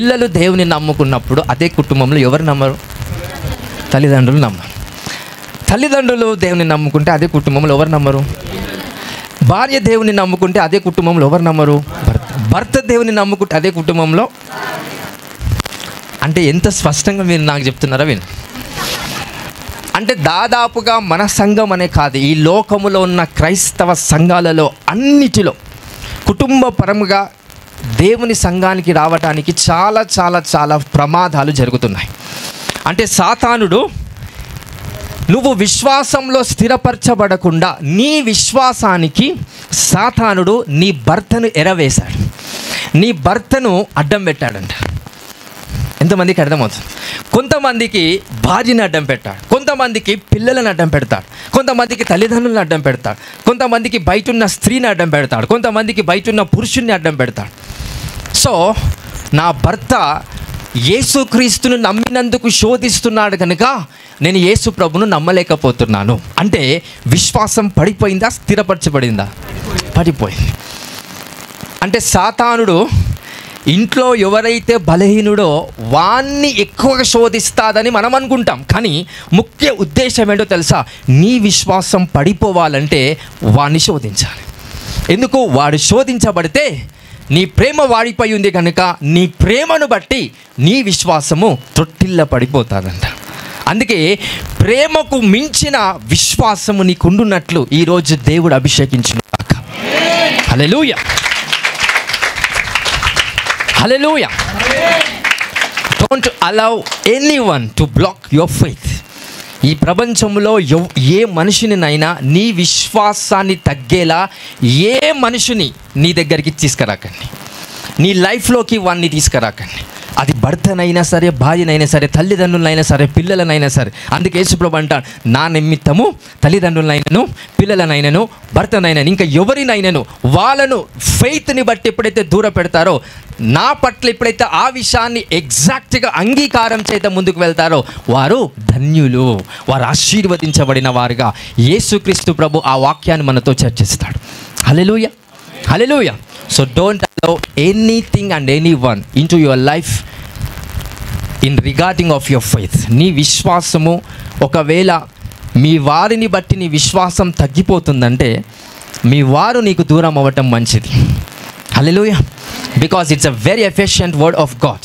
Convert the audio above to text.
పిల్లలు దేవుని నమ్ముకున్నప్పుడు అదే కుటుంబంలో ఎవరు నమ్మరు? తల్లిదండ్రులు నమ్మరు. తల్లిదండ్రులు దేవుని నమ్ముకుంటే అదే కుటుంబంలో ఎవరు నమ్మరు? భార్య దేవుని నమ్ముకుంటే అదే కుటుంబంలో ఎవరు నమ్మరు? భర్త దేవుని నమ్ముకుంటే అదే కుటుంబంలో. అంటే ఎంత స్పష్టంగా మీరు నాకు చెప్తున్నారా విను. అంటే దాదాపుగా మన సంఘం అనే కాదు, ఈ లోకములో ఉన్న క్రైస్తవ సంఘాలలో అన్నిటిలో కుటుంబ పరముగా దేవుని సంఘానికి రావడానికి చాలా చాలా చాలా ప్రమాదాలు జరుగుతున్నాయి. అంటే సాతానుడు నువ్వు విశ్వాసంలో స్థిరపరచబడకుండా నీ విశ్వాసానికి సాతానుడు నీ భర్తను ఎరవేశాడు, నీ భర్తను అడ్డం పెట్టాడంట. ఎంతమందికి అర్థమవుతుంది? కొంతమందికి భార్యని అడ్డం పెట్టాడు, కొంతమందికి పిల్లలను అడ్డం పెడతాడు, కొంతమందికి తల్లిదండ్రులను అడ్డం పెడతాడు, కొంతమందికి బయట ఉన్న స్త్రీని అడ్డం పెడతాడు, కొంతమందికి బయట ఉన్న పురుషుణ్ణి అడ్డం పెడతాడు. సో నా భర్త యేసుక్రీస్తును నమ్మినందుకు శోధిస్తున్నాడు కనుక నేను యేసు ప్రభును నమ్మలేకపోతున్నాను అంటే విశ్వాసం పడిపోయిందా, స్థిరపరచబడిందా? పడిపోయింది. అంటే సాతానుడు ఇంట్లో ఎవరైతే బలహీనుడో వాణ్ణి ఎక్కువగా శోధిస్తాదని మనం అనుకుంటాం, కానీ ముఖ్య ఉద్దేశం ఏంటో తెలుసా? నీ విశ్వాసం పడిపోవాలంటే వాణ్ణి శోధించాలి. ఎందుకు? వాడు శోధించబడితే నీ ప్రేమ వాడిపోయి ఉంది కనుక నీ ప్రేమను బట్టి నీ విశ్వాసము తొట్టిల్ల పడిపోతాదంట. అందుకే ప్రేమకు మించిన విశ్వాసము నీకుండున్నట్లు ఈరోజు దేవుడు అభిషేకించును గాక. Hallelujah, hallelujah. Don't allow anyone to block your faith. ఈ ప్రపంచంలో ఏ మనిషినినైనా నీ విశ్వాసాన్ని తగ్గేలా ఏ మనిషిని నీ దగ్గరికి తీసుకురాకండి, నీ లైఫ్లోకి వాడిని తీసుకురాకండి. అది భర్తనైనా సరే, భార్యనైనా సరే, తల్లిదండ్రులైనా సరే, పిల్లలనైనా సరే. అందుకే యేసుప్రభు అంటాడు, నా నిమిత్తము తల్లిదండ్రులనైనను, పిల్లలనైనను, భర్తనైనను, ఇంకా ఎవరినైనాను వాళ్ళను ఫెయిత్ని బట్టి ఎప్పుడైతే దూర పెడతారో, నా పట్ల ఎప్పుడైతే ఆ విషయాన్ని ఎగ్జాక్ట్గా అంగీకారం చేత ముందుకు వెళ్తారో వారు ధన్యులు, వారు ఆశీర్వదించబడిన వారుగా యేసుక్రీస్తు ప్రభు ఆ వాక్యాన్ని మనతో చర్చిస్తాడు. హల్లెలూయా, హల్లెలూయా. So don't allow anything and anyone into your life in regarding of your faith. నీ విశ్వాసము ఒకవేళ మీ వారిని బట్టి నీ విశ్వాసం తగ్గిపోతుందంటే మీ వారు నీకు దూరం అవ్వటం మంచిది. హల్లెలూయా. Because it's a very efficient word of God.